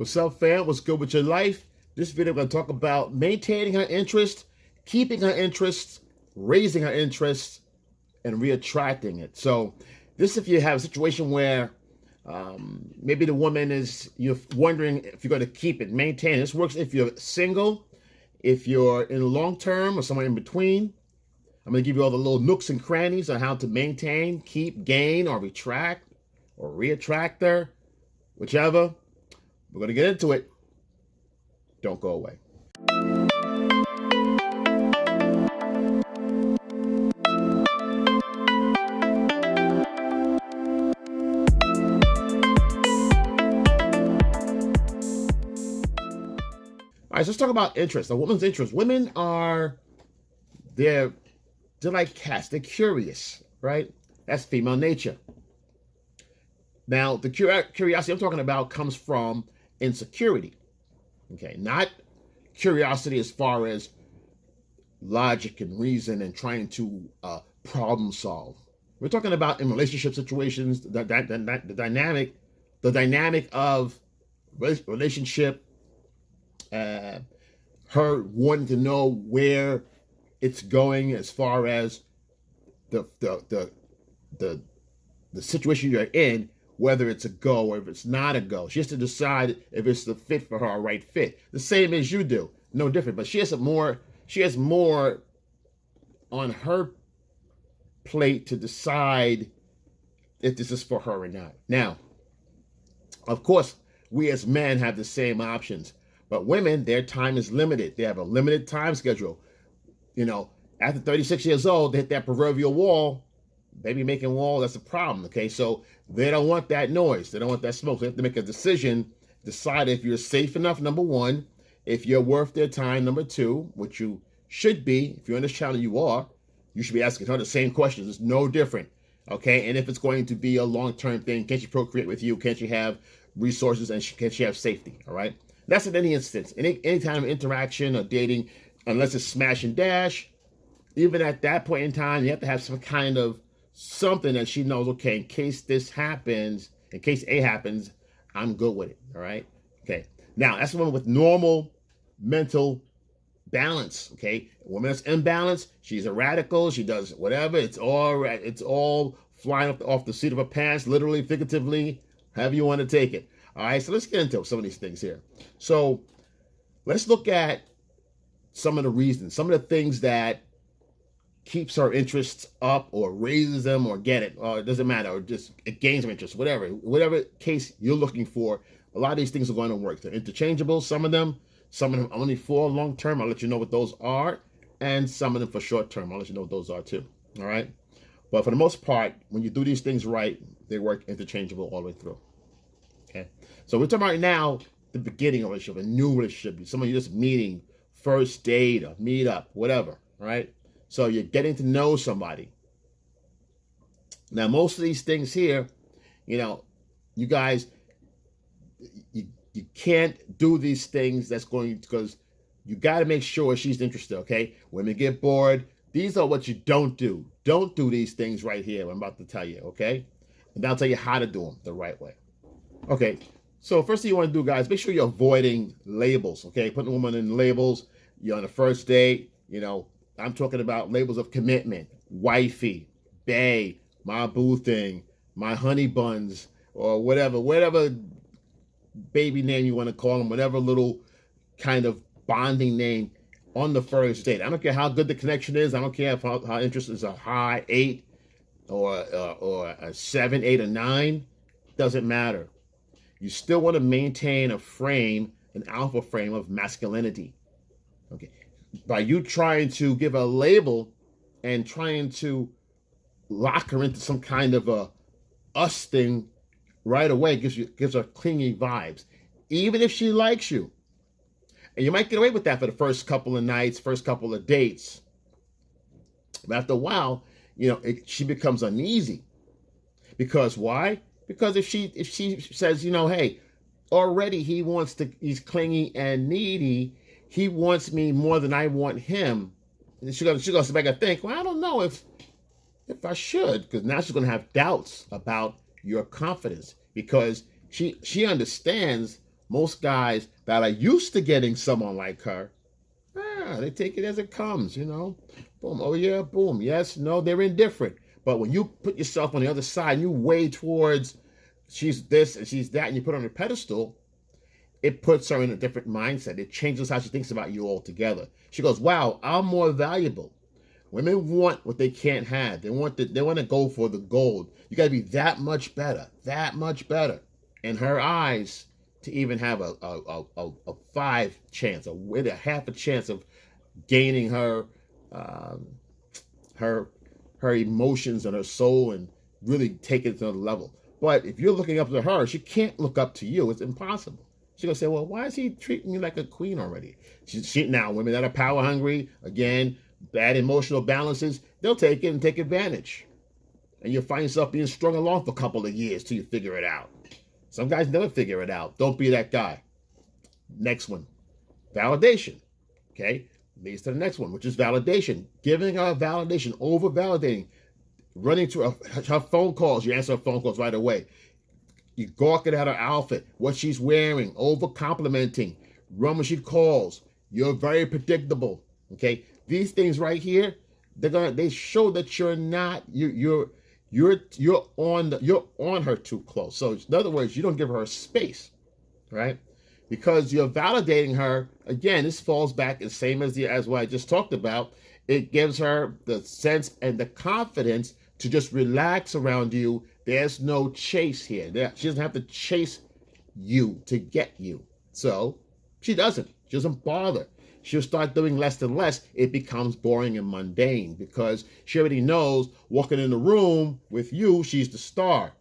What's up, fam? What's good with your life? This video I'm going to talk about maintaining her interest, keeping her interest, raising her interest, and reattracting it. So this, if you have a situation where maybe the woman you're wondering if you're going to keep it, maintain. This works if you're single, if you're in long term, or somewhere in between. I'm going to give you all the little nooks and crannies on how to maintain, keep, gain, or retract, or reattract her, whichever. We're going to get into it. Don't go away. All right, so let's talk about interest. A woman's interest. Women they're like cats. They're curious, right? That's female nature. Now, the curiosity I'm talking about comes from insecurity. Okay, not curiosity as far as logic and reason and trying to problem solve. We're talking about in relationship situations, the dynamic of relationship, her wanting to know where it's going as far as the situation you're in, whether it's a go or if it's not a go. She has to decide if it's the fit for her, or right fit. The same as you do, no different. But she has more on her plate to decide if this is for her or not. Now, of course, we as men have the same options, but women, their time is limited. They have a limited time schedule. You know, after 36 years old, they hit that proverbial wall. Baby making wall, that's a problem, okay? So they don't want that noise. They don't want that smoke. They have to make a decision, decide if you're safe enough, number one, if you're worth their time, number two, which you should be. If you're on this channel, you are. You should be asking her the same questions. It's no different, okay? And if it's going to be a long-term thing, can she procreate with you? Can she have resources? And can she have safety, all right? That's in any instance. Any time of interaction or dating, unless it's smash and dash, even at that point in time, you have to have some kind of something that she knows, okay, in case this happens, in case A happens, I'm good with it, all right? Okay, now that's a woman with normal mental balance, okay? A woman that's imbalanced, she's a radical, she does whatever, it's all flying off the seat of her pants, literally, figuratively, however you want to take it. All right, so let's get into some of these things here. So let's look at some of the reasons, some of the things that keeps her interests up or raises them or it doesn't matter, or just it gains her interest, whatever case you're looking for. A lot of these things are going to work. They're interchangeable, some of them only for long term. I'll let you know what those are, and some of them for short term. I'll let you know what those are too, all right? But for the most part, when you do these things right, they work interchangeable all the way through, okay? So we're talking about right now the beginning of a relationship, a new relationship, someone you're just meeting, first date or meet up, whatever, all right? So you're getting to know somebody. Now, most of these things here, you know, you guys, you can't do these things because you got to make sure she's interested, okay? Women get bored. These are what you don't do. Don't do these things right here, I'm about to tell you, okay? And I'll tell you how to do them the right way. Okay, so first thing you want to do, guys, make sure you're avoiding labels, okay? Putting a woman in labels. You're on the first date, you know, I'm talking about labels of commitment, wifey, bae, my boo thing, my honey buns, or whatever baby name you want to call them, whatever little kind of bonding name on the first date. I don't care how good the connection is. I don't care if how interest is a high 8 or a 7, 8, or 9. Doesn't matter. You still want to maintain a frame, an alpha frame of masculinity. Okay. By you trying to give a label and trying to lock her into some kind of a us thing right away gives her clingy vibes, even if she likes you. And you might get away with that for the first couple of nights, first couple of dates. But after a while, you know, she becomes uneasy. Because why? Because if she says, you know, hey, already he's clingy and needy, he wants me more than I want him. And she's gonna sit back and think, well, I don't know if I should, because now she's gonna have doubts about your confidence, because she understands Most guys that are used to getting someone like her, they take it as it comes, Boom, oh yeah, boom, yes, no, they're indifferent. But when you put yourself on the other side and you weigh towards she's this and she's that and you put her on a pedestal, it puts her in a different mindset. It changes how she thinks about you altogether. She goes, wow, I'm more valuable. Women want what they can't have. They want to go for the gold. You got to be that much better. In her eyes, to even have a 5 chance, a half a chance of gaining her emotions and her soul and really take it to another level. But if you're looking up to her, she can't look up to you. It's impossible. She's going to say, well, why is he treating me like a queen already? Now, women that are power hungry, again, bad emotional balances, they'll take it and take advantage. And you'll find yourself being strung along for a couple of years till you figure it out. Some guys never figure it out. Don't be that guy. Next one, validation. Okay, leads to the next one, which is validation. Giving her validation, over-validating, running to her phone calls. You answer her phone calls right away. You gawking at her outfit, what she's wearing, over-complimenting. Run when she calls. You're very predictable. Okay, these things right here, they show that you're not you're on her too close. So in other words, you don't give her space, right? Because you're validating her. Again, this falls back the same as what I just talked about. It gives her the sense and the confidence to just relax around you. There's no chase here. She doesn't have to chase you to get you. So she doesn't bother. She'll start doing less and less. It becomes boring and mundane because she already knows walking in the room with you, she's the star.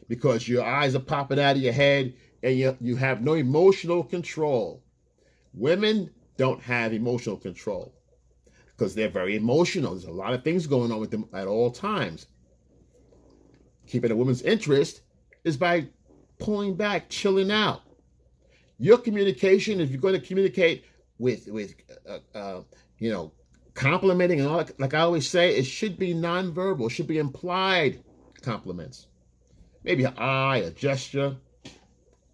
Because your eyes are popping out of your head and you have no emotional control. Women don't have emotional control because they're very emotional. There's a lot of things going on with them at all times. Keeping a woman's interest is by pulling back, chilling out. Your communication, if you're going to communicate with complimenting and all that, like I always say, it should be nonverbal. It should be implied compliments. Maybe an eye, a gesture,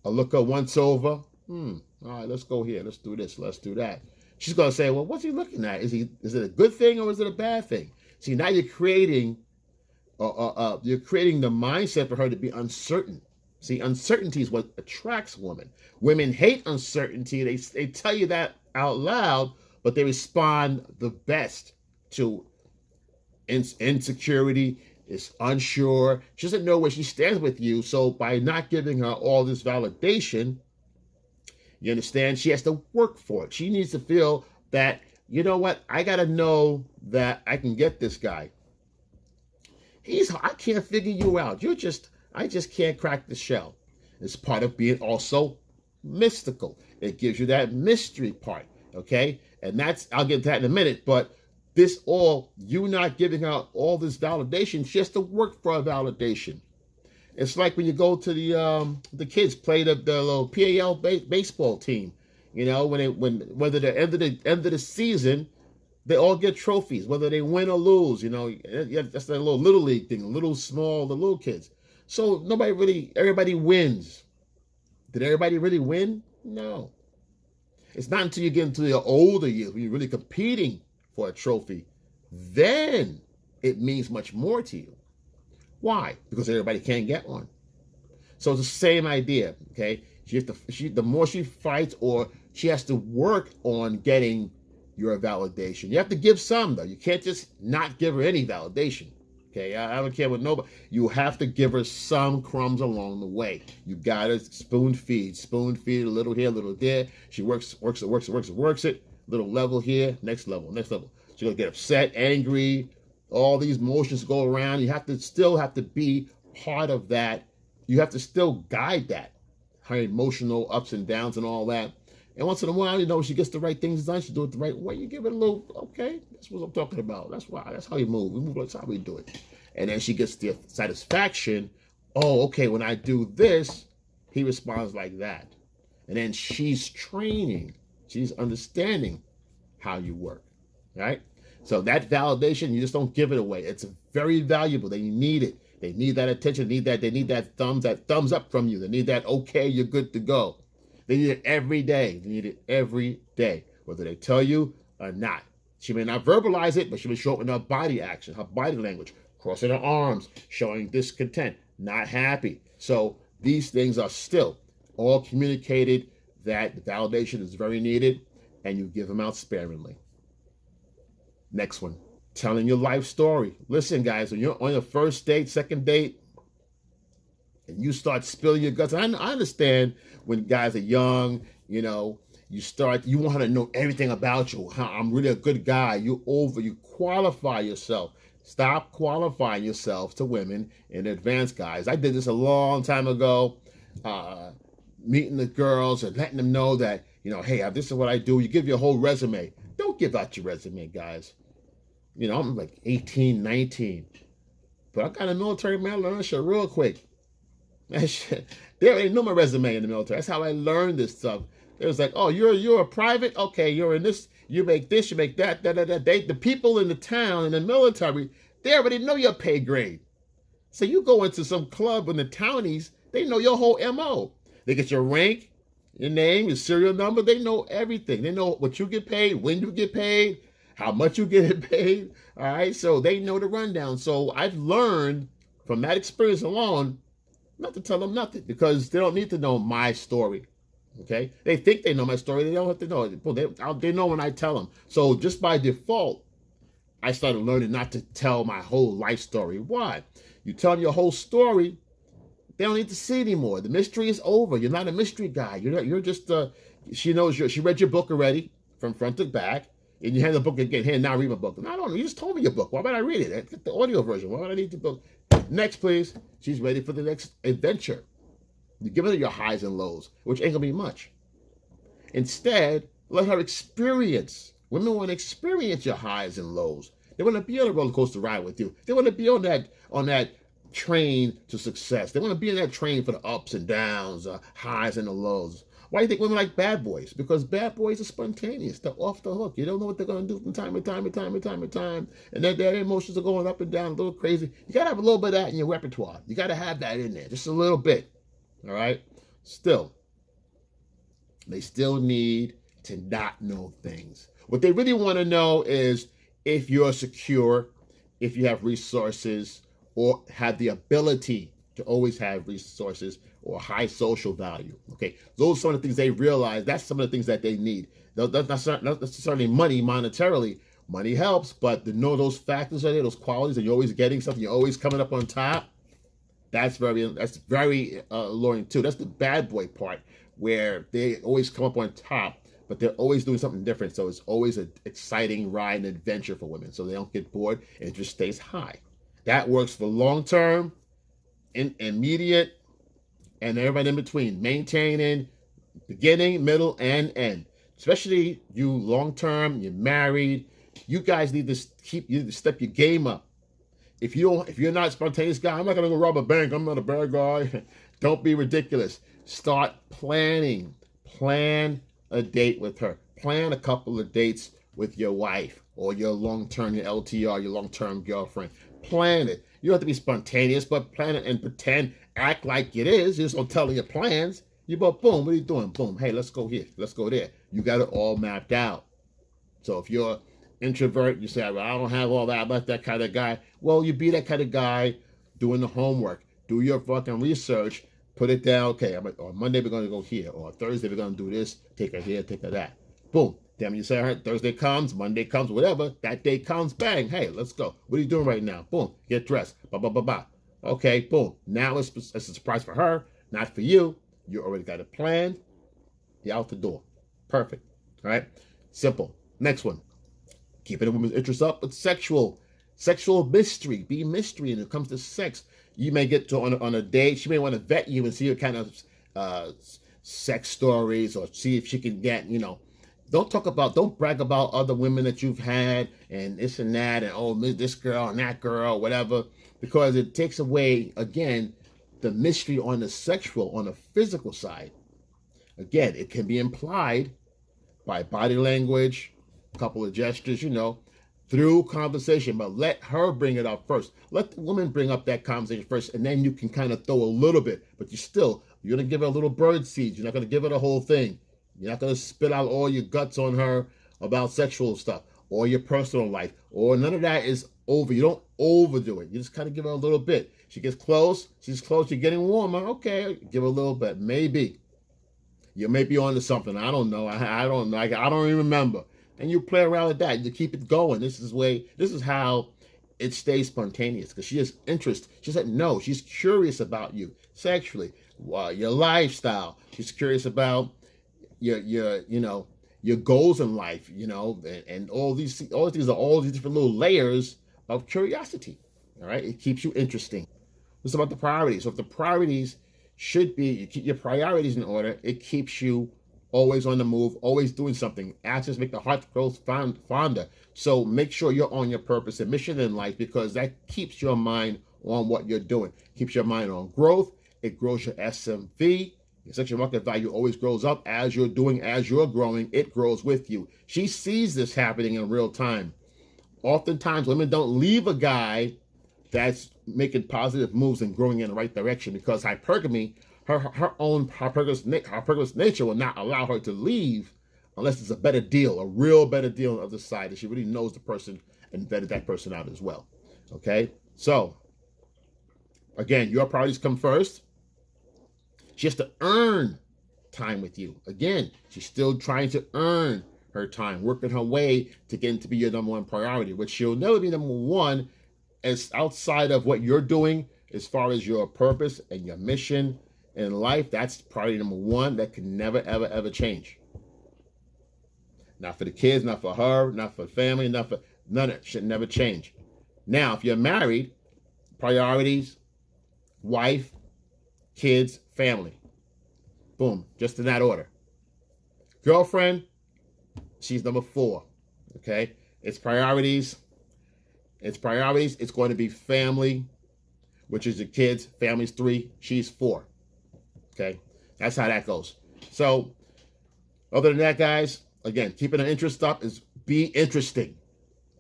a look a once over. All right, let's go here. Let's do this. Let's do that. She's going to say, well, what's he looking at? Is it a good thing or is it a bad thing? See, now you're creating the mindset for her to be uncertain. See, uncertainty is what attracts women. Women hate uncertainty. They tell you that out loud, but they respond the best to insecurity, is unsure. She doesn't know where she stands with you. So by not giving her all this validation, you understand, she has to work for it. She needs to feel that, you know what, I got to know that I can get this guy. I can't figure you out. I just can't crack the shell. It's part of being also mystical. It gives you that mystery part, okay? And I'll get to that in a minute, but you not giving her all this validation, she has to work for a validation. It's like when you go to the kids play the little PAL baseball team, whether the end of the season, they all get trophies, whether they win or lose, that's that little league thing, the little kids. So everybody wins. Did everybody really win? No. It's not until you get into the older years when you're really competing for a trophy, then it means much more to you. Why? Because everybody can't get one. So it's the same idea, okay? The more she fights, or she has to work on getting your validation. You have to give some, though. You can't just not give her any validation. Okay, I don't care what nobody. You have to give her some crumbs along the way. You gotta spoon feed a little here, a little there. She works it. Little level here, next level. She's gonna get upset, angry. All these emotions go around. You still have to be part of that. You have to still guide that, her emotional ups and downs and all that. And once in a while, she gets the right things done. She do it the right way. You give it a little, okay, that's what I'm talking about. That's how you move. That's how we do it. And then she gets the satisfaction. Oh, okay, when I do this, he responds like that. And then she's training. She's understanding how you work, right? So that validation, you just don't give it away. It's very valuable. They need it. They need that attention. They need that thumbs up from you. They need that, okay, you're good to go. They need it every day. They need it every day, whether they tell you or not. She may not verbalize it, but she may show up in her body action, her body language, crossing her arms, showing discontent, not happy. So these things are still all communicated that validation is very needed, and you give them out sparingly. Next one, telling your life story. Listen, guys, when you're on your first date, second date, and you start spilling your guts. I understand when guys are young, you want her to know everything about you. I'm really a good guy. You qualify yourself. Stop qualifying yourself to women in advance, guys. I did this a long time ago, meeting the girls and letting them know that, hey, this is what I do. You give your whole resume. Don't give out your resume, guys. I'm like 18, 19. But I got a military man learn shit real quick. That shit, they already know my resume in the military. That's how I learned this stuff. It was like, oh, you're a private? Okay, you're in this, you make this, you make that, the people in the town, in the military, they already know your pay grade. So you go into some club in the townies, they know your whole MO. They get your rank, your name, your serial number, they know everything. They know what you get paid, when you get paid, how much you get paid, all right? So they know the rundown. So I've learned from that experience alone not to tell them nothing, because they don't need to know my story, okay? They think they know my story. They don't have to know it. They know when I tell them. So just by default, I started learning not to tell my whole life story. Why? You tell them your whole story, they don't need to see anymore. The mystery is over. You're not a mystery guy. You're just, she read your book already from front to back, and you hand the book again. Hey, now read my book. No, I don't know. You just told me your book. Why would I read it? Get the audio version. Why would I need the book? Next, please. She's ready for the next adventure. You give her your highs and lows, which ain't gonna be much. Instead, let her experience. Women want to experience your highs and lows. They want to be on a roller coaster ride with you. They want to be on that train to success. They want to be in that train for the ups and downs, highs and the lows. Why do you think women like bad boys? Because bad boys are spontaneous. They're off the hook. You don't know what they're going to do from time to time. And their emotions are going up and down, a little crazy. You got to have a little bit of that in your repertoire. You got to have that in there, just a little bit. All right? Still, they still need to not know things. What they really want to know is if you're secure, if you have resources, or have the ability to always have resources or high social value. Okay, those are some of the things they realize. That's some of the things that they need. That's not necessarily money monetarily. Money helps, but to know those factors are there, those qualities, and you're always getting something, you're always coming up on top. That's very alluring too. That's the bad boy part, where they always come up on top, but they're always doing something different. So it's always an exciting ride and adventure for women, so they don't get bored and it just stays high. That works for long term, immediate, and everybody in between, maintaining beginning, middle, and end. Especially you long-term, you're married, you guys need to step your game up. If you're not a spontaneous guy, I'm not gonna go rob a bank, I'm not a bad guy. Don't be ridiculous. Start planning. Plan a date with her. Plan a couple of dates with your wife or your long-term, your LTR, your long-term girlfriend. Plan it. You don't have to be spontaneous, but plan it and pretend, act like it is. You just don't tell your plans. You both, boom, what are you doing? Boom, hey, let's go here, let's go there. You got it all mapped out. So if you're introvert, you say, well, I don't have all that, I'm not that kind of guy. Well, you be that kind of guy doing the homework. Do your fucking research. Put it down. Okay, on Monday we're going to go here. Or Thursday we're going to do this. Take her here, take her that. Boom. Then you say, all right, Thursday comes, Monday comes, whatever. That day comes, bang. Hey, let's go. What are you doing right now? Boom. Get dressed. Okay, boom. Now it's a surprise for her, not for you. You already got it planned. You're out the door. Perfect. All right? Simple. Next one. Keeping a woman's interest up with sexual mystery. Be mystery when it comes to sex. You may get to on a date. She may want to vet you and see what kind of sex stories, or see if she can get, don't brag about other women that you've had and this and that and, oh, this girl and that girl, whatever, because it takes away, again, the mystery on the sexual, on the physical side. Again, it can be implied by body language, a couple of gestures, through conversation, but let her bring it up first. Let the woman bring up that conversation first, and then you can kind of throw a little bit, but you still You're going to give her a little bird seed. You're not going to give her the whole thing. You're not going to spit out all your guts on her about sexual stuff or your personal life, or none of that is over. You don't overdo it. You just kind of give her a little bit. She gets close. She's close. You're getting warmer. Okay, give her a little bit. Maybe. You may be onto something. I don't know. I don't know. I don't even remember. And you play around with that. You keep it going. This is how it stays spontaneous, because she has interest. She said no. She's curious about you sexually, your lifestyle. She's curious about your goals in life, and all these things are all these different little layers of curiosity. All right, it keeps you interesting. It's about the priorities. So if the priorities should be, you keep your priorities in order, it keeps you always on the move, always doing something. Actions make the heart grow fonder. So make sure you're on your purpose and mission in life, because that keeps your mind on what you're doing. Keeps your mind on growth. It grows your SMV. Your sexual market value always grows up as you're growing. It grows with you. She sees this happening in real time. Oftentimes, women don't leave a guy that's making positive moves and growing in the right direction, because hypergamy, her hypergamous nature will not allow her to leave unless it's a better deal, a real better deal on the other side, and she really knows the person and vetted that person out as well. Okay? So, again, your priorities come first. She has to earn time with you. Again, she's still trying to earn her time, working her way to getting to be your number one priority, which she'll never be number one as outside of what you're doing as far as your purpose and your mission in life. That's priority number one. That can never, ever, ever change. Not for the kids, not for her, not for the family, not for none of it. Should never change. Now, if you're married, priorities, wife, kids, family. Boom, just in that order. Girlfriend, she's number 4. Okay? It's priorities. It's going to be family, which is your kids. Family's 3, she's 4. Okay? That's how that goes. So, other than that, guys, again, keeping an interest up is be interesting.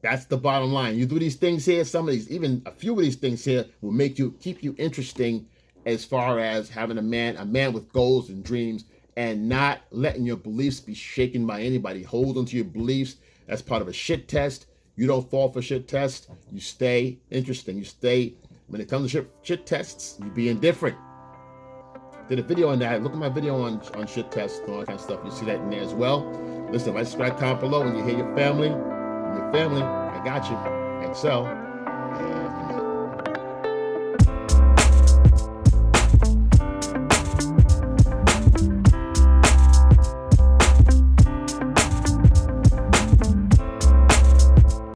That's the bottom line. You do these things here, even a few of these things here will keep you interesting, as far as having a man with goals and dreams, and not letting your beliefs be shaken by anybody. Hold on to your beliefs. That's part of a shit test. You don't fall for shit tests. You stay interesting. When it comes to shit tests, you be indifferent. Did a video on that. Look at my video on shit tests and all that kind of stuff. You see that in there as well. Listen, if I subscribe, comment below. When you hear your family, I got you. XL.